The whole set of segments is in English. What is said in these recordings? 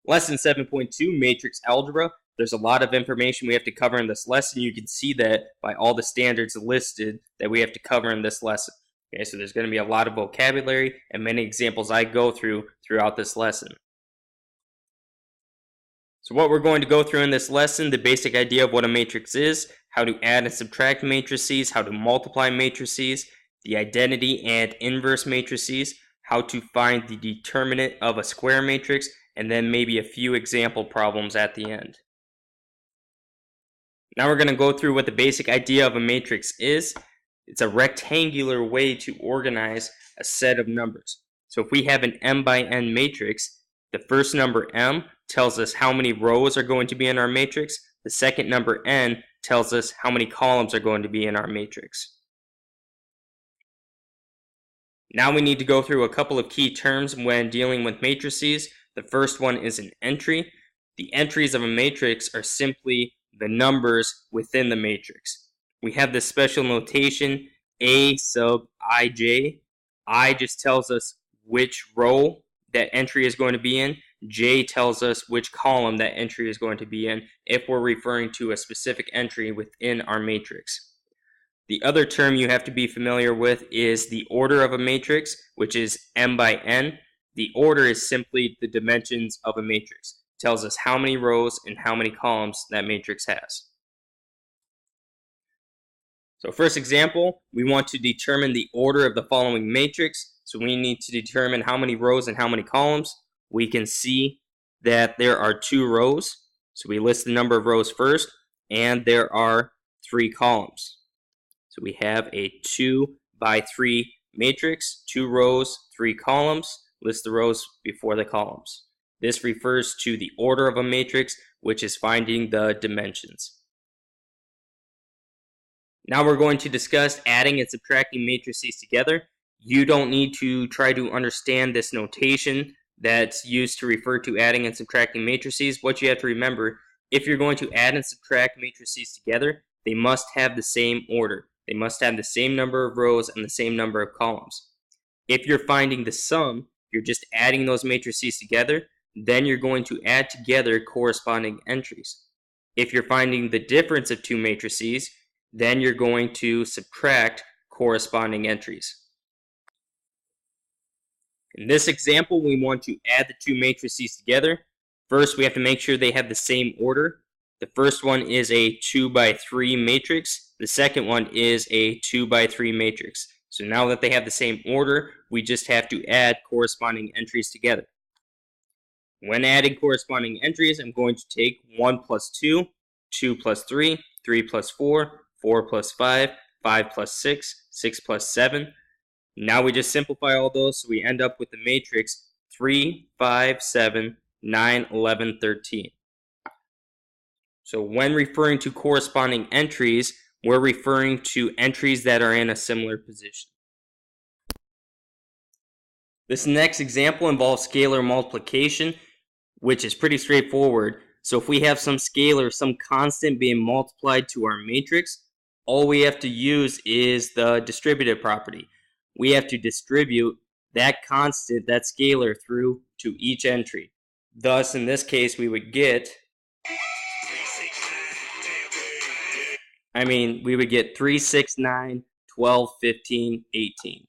Lesson 7.2, Matrix Algebra. There's a lot of information we have to cover in this lesson. You can see that by all the standards listed that we have to cover in this lesson. Okay, so there's going to be a lot of vocabulary and many examples I go throughout this lesson. So what we're going to go through in this lesson, the basic idea of what a matrix is, how to add and subtract matrices, how to multiply matrices, the identity and inverse matrices, how to find the determinant of a square matrix, and then maybe a few example problems at the end. Now we're going to go through what the basic idea of a matrix is. It's a rectangular way to organize a set of numbers. So if we have an m by n matrix, the first number m tells us how many rows are going to be in our matrix. The second number n tells us how many columns are going to be in our matrix. Now we need to go through a couple of key terms when dealing with matrices. The first one is an entry. The entries of a matrix are simply the numbers within the matrix. We have this special notation, A sub ij. I just tells us which row that entry is going to be in. J tells us which column that entry is going to be in if we're referring to a specific entry within our matrix. The other term you have to be familiar with is the order of a matrix, which is m by n. The order is simply the dimensions of a matrix. It tells us how many rows and how many columns that matrix has. So first example, we want to determine the order of the following matrix. So we need to determine how many rows and how many columns. We can see that there are 2 rows. So we list the number of rows first, and there are 3 columns. So we have a 2 by 3 matrix, 2 rows, 3 columns. List the rows before the columns. This refers to the order of a matrix, which is finding the dimensions. Now we're going to discuss adding and subtracting matrices together. You don't need to try to understand this notation that's used to refer to adding and subtracting matrices. What you have to remember, if you're going to add and subtract matrices together, they must have the same order. They must have the same number of rows and the same number of columns. If you're finding the sum, you're just adding those matrices together, then you're going to add together corresponding entries. If you're finding the difference of 2 matrices, then you're going to subtract corresponding entries. In this example, we want to add the 2 matrices together. First, we have to make sure they have the same order. The first one is a 2 by 3 matrix. The second one is a 2 by 3 matrix. So now that they have the same order, we just have to add corresponding entries together. When adding corresponding entries, I'm going to take 1 plus 2, 2 plus 3, 3 plus 4, 4 plus 5, 5 plus 6, 6 plus 7. Now we just simplify all those, so we end up with the matrix 3, 5, 7, 9, 11, 13. So when referring to corresponding entries, we're referring to entries that are in a similar position. This next example involves scalar multiplication, which is pretty straightforward. So if we have some scalar, some constant being multiplied to our matrix, all we have to use is the distributive property. We have to distribute that constant, that scalar, through to each entry. Thus, in this case, we would get 3, 6, 9, 12, 15, 18.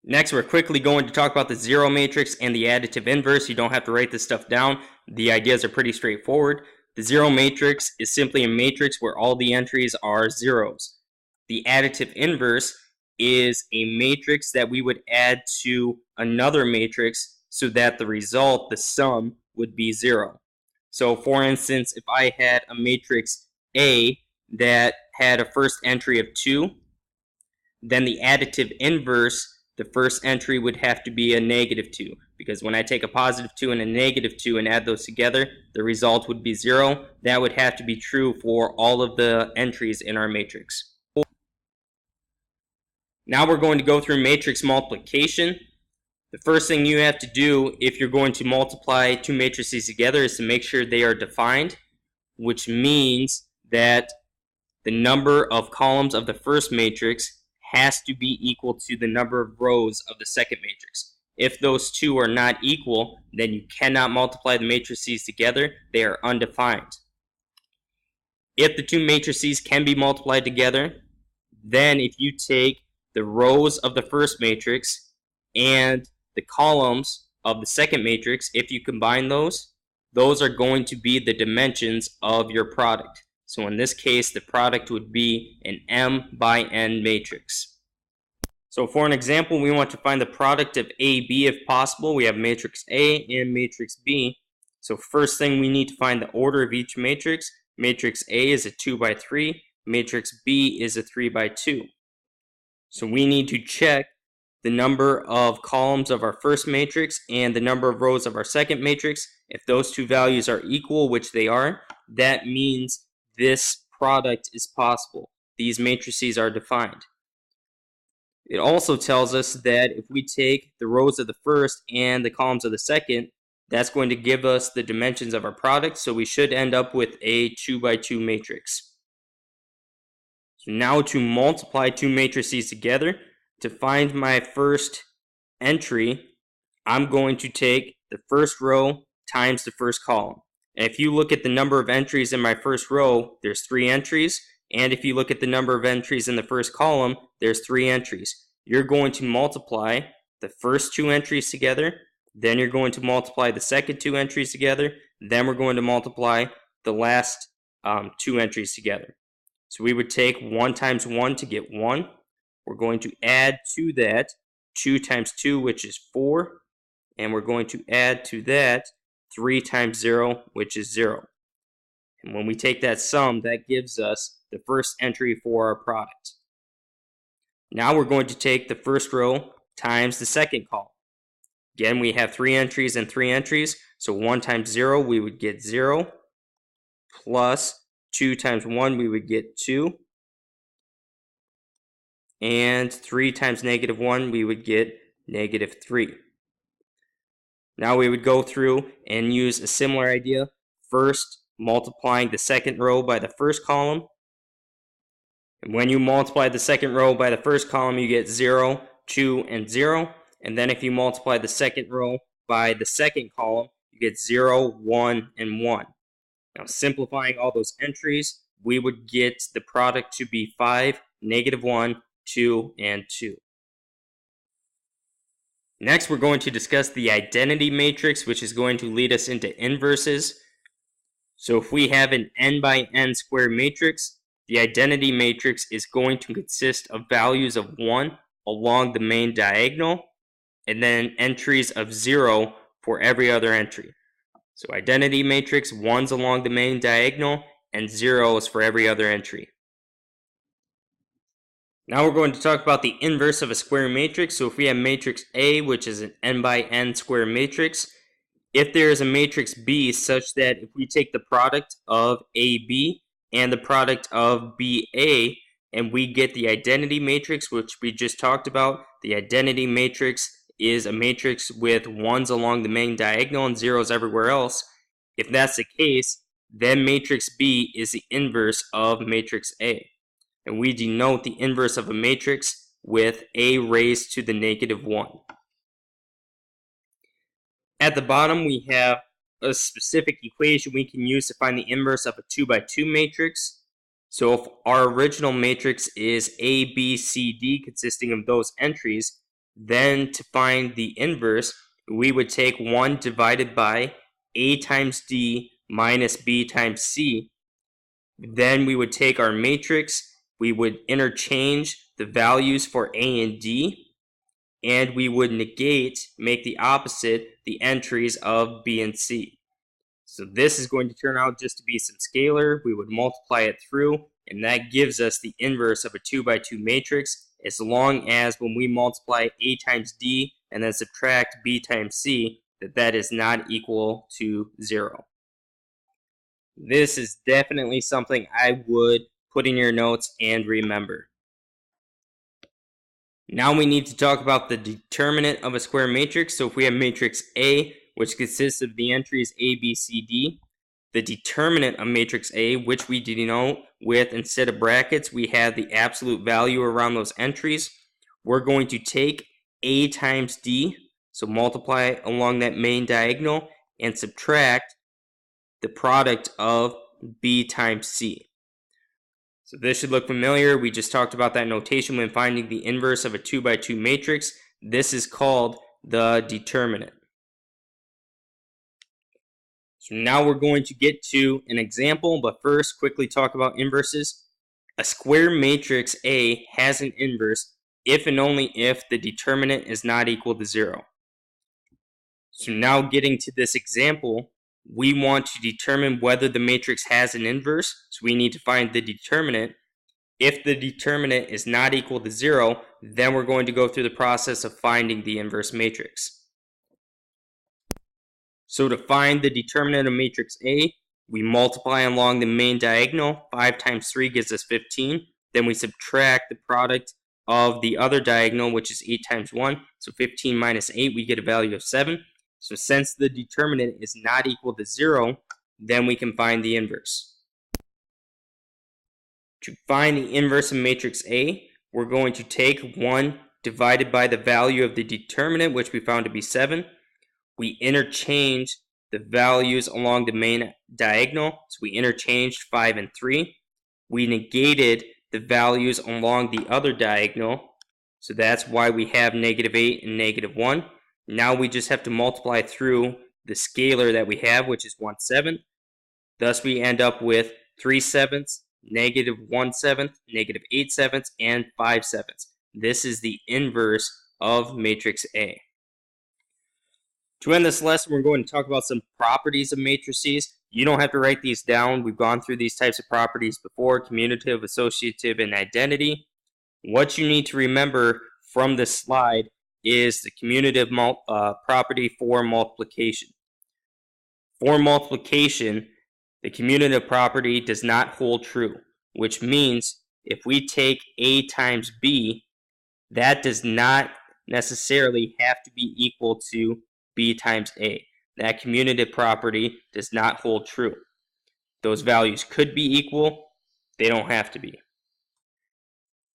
Next, we're quickly going to talk about the zero matrix and the additive inverse. You don't have to write this stuff down. The ideas are pretty straightforward. The zero matrix is simply a matrix where all the entries are zeros. The additive inverse is a matrix that we would add to another matrix so that the result, the sum, would be 0. So for instance, if I had a matrix A that had a first entry of 2, then the additive inverse, the first entry would have to be a negative 2, because when I take a positive 2 and a negative 2 and add those together, the result would be 0. That would have to be true for all of the entries in our matrix. Now we're going to go through matrix multiplication. The first thing you have to do if you're going to multiply 2 matrices together is to make sure they are defined, which means that the number of columns of the first matrix has to be equal to the number of rows of the second matrix. If those two are not equal, then you cannot multiply the matrices together. They are undefined. If the two matrices can be multiplied together, then if you take the rows of the first matrix and the columns of the second matrix, if you combine those are going to be the dimensions of your product. So in this case, the product would be an M by N matrix. So for an example, we want to find the product of AB if possible. We have matrix A and matrix B. So first thing, we need to find the order of each matrix. Matrix A is a 2 by 3. Matrix B is a 3 by 2. So we need to check the number of columns of our first matrix and the number of rows of our second matrix. If those two values are equal, which they are, that means this product is possible. These matrices are defined. It also tells us that if we take the rows of the first and the columns of the second, that's going to give us the dimensions of our product, so we should end up with a 2 by 2 matrix. So now to multiply two matrices together, to find my first entry, I'm going to take the first row times the first column. And if you look at the number of entries in my first row, there's 3 entries. And if you look at the number of entries in the first column, there's 3 entries. You're going to multiply the first 2 entries together, then you're going to multiply the second 2 entries together, then we're going to multiply the last 2 entries together. So we would take 1 times 1 to get 1. We're going to add to that 2 times 2, which is 4. And we're going to add to that 3 times 0, which is 0. And when we take that sum, that gives us the first entry for our product. Now we're going to take the first row times the second column. Again, we have 3 entries and 3 entries. So 1 times 0, we would get 0. Plus 2 times 1, we would get 2. And 3 times negative 1, we would get negative 3. Now we would go through and use a similar idea. First, multiplying the second row by the first column. And when you multiply the second row by the first column, you get 0, 2, and 0. And then if you multiply the second row by the second column, you get 0, 1, and 1. Now simplifying all those entries, we would get the product to be 5, negative 1, 2, and 2. Next, we're going to discuss the identity matrix, which is going to lead us into inverses. So if we have an n by n square matrix, the identity matrix is going to consist of values of 1 along the main diagonal, and then entries of 0 for every other entry. So identity matrix, 1's along the main diagonal, and 0's for every other entry. Now we're going to talk about the inverse of a square matrix. So if we have matrix A, which is an n by n square matrix, if there is a matrix B such that if we take the product of AB and the product of BA, and we get the identity matrix, which we just talked about, the identity matrix is a matrix with 1's along the main diagonal and 0's everywhere else. If that's the case, then matrix B is the inverse of matrix A. And we denote the inverse of a matrix with A raised to the negative 1. At the bottom, we have a specific equation we can use to find the inverse of a 2 by 2 matrix. So if our original matrix is A, B, C, D, consisting of those entries, then to find the inverse, we would take 1 divided by A times D minus B times C. Then we would take our matrix, we would interchange the values for A and D, and we would negate, make the opposite, the entries of B and C. So this is going to turn out just to be some scalar. We would multiply it through, and that gives us the inverse of a 2 by 2 matrix, as long as when we multiply A times D and then subtract B times C, that is not equal to 0. This is definitely something I would put in your notes and remember. Now we need to talk about the determinant of a square matrix. So if we have matrix A, which consists of the entries A, B, C, D, the determinant of matrix A, which we denote with, instead of brackets, we have the absolute value around those entries. We're going to take A times D, So multiply along that main diagonal and subtract the product of B times C. So this should look familiar. We just talked about that notation when finding the inverse of a 2 by 2 matrix. This is called the determinant. So now we're going to get to an example, but first quickly talk about inverses. A square matrix A has an inverse if and only if the determinant is not equal to 0. So now getting to this example, we want to determine whether the matrix has an inverse, so we need to find the determinant. If the determinant is not equal to 0, then we're going to go through the process of finding the inverse matrix. So to find the determinant of matrix A, we multiply along the main diagonal. 5 times 3 gives us 15. Then we subtract the product of the other diagonal, which is 8 times 1. So 15 minus 8, we get a value of 7. So since the determinant is not equal to 0, then we can find the inverse. To find the inverse of matrix A, we're going to take 1 divided by the value of the determinant, which we found to be 7. We interchange the values along the main diagonal. So we interchanged 5 and 3. We negated the values along the other diagonal. So that's why we have negative 8 and negative 1. Now we just have to multiply through the scalar that we have, which is 1/7. Thus we end up with 3/7, negative 1/7, negative 8/7, and 5/7. This is the inverse of matrix A. To end this lesson, we're going to talk about some properties of matrices. You don't have to write these down. We've gone through these types of properties before: commutative, associative, and identity. What you need to remember from this slide is the commutative property for multiplication. For multiplication, the commutative property does not hold true, which means if we take A times B, that does not necessarily have to be equal to B times A. That commutative property does not hold true. Those values could be equal. They don't have to be.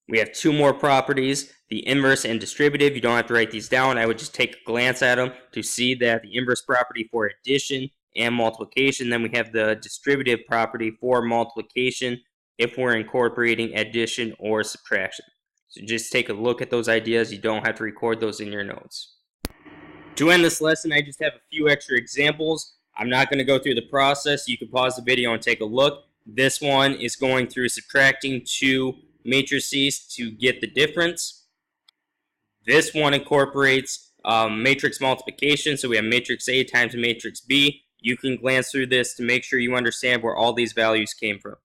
We have 2 more properties, the inverse and distributive. You don't have to write these down. I would just take a glance at them to see that the inverse property for addition and multiplication. Then we have the distributive property for multiplication if we're incorporating addition or subtraction. So just take a look at those ideas. You don't have to record those in your notes. To end this lesson, I just have a few extra examples. I'm not going to go through the process. You can pause the video and take a look. This one is going through subtracting 2 matrices to get the difference. This one incorporates matrix multiplication. So we have matrix A times matrix B. You can glance through this to make sure you understand where all these values came from.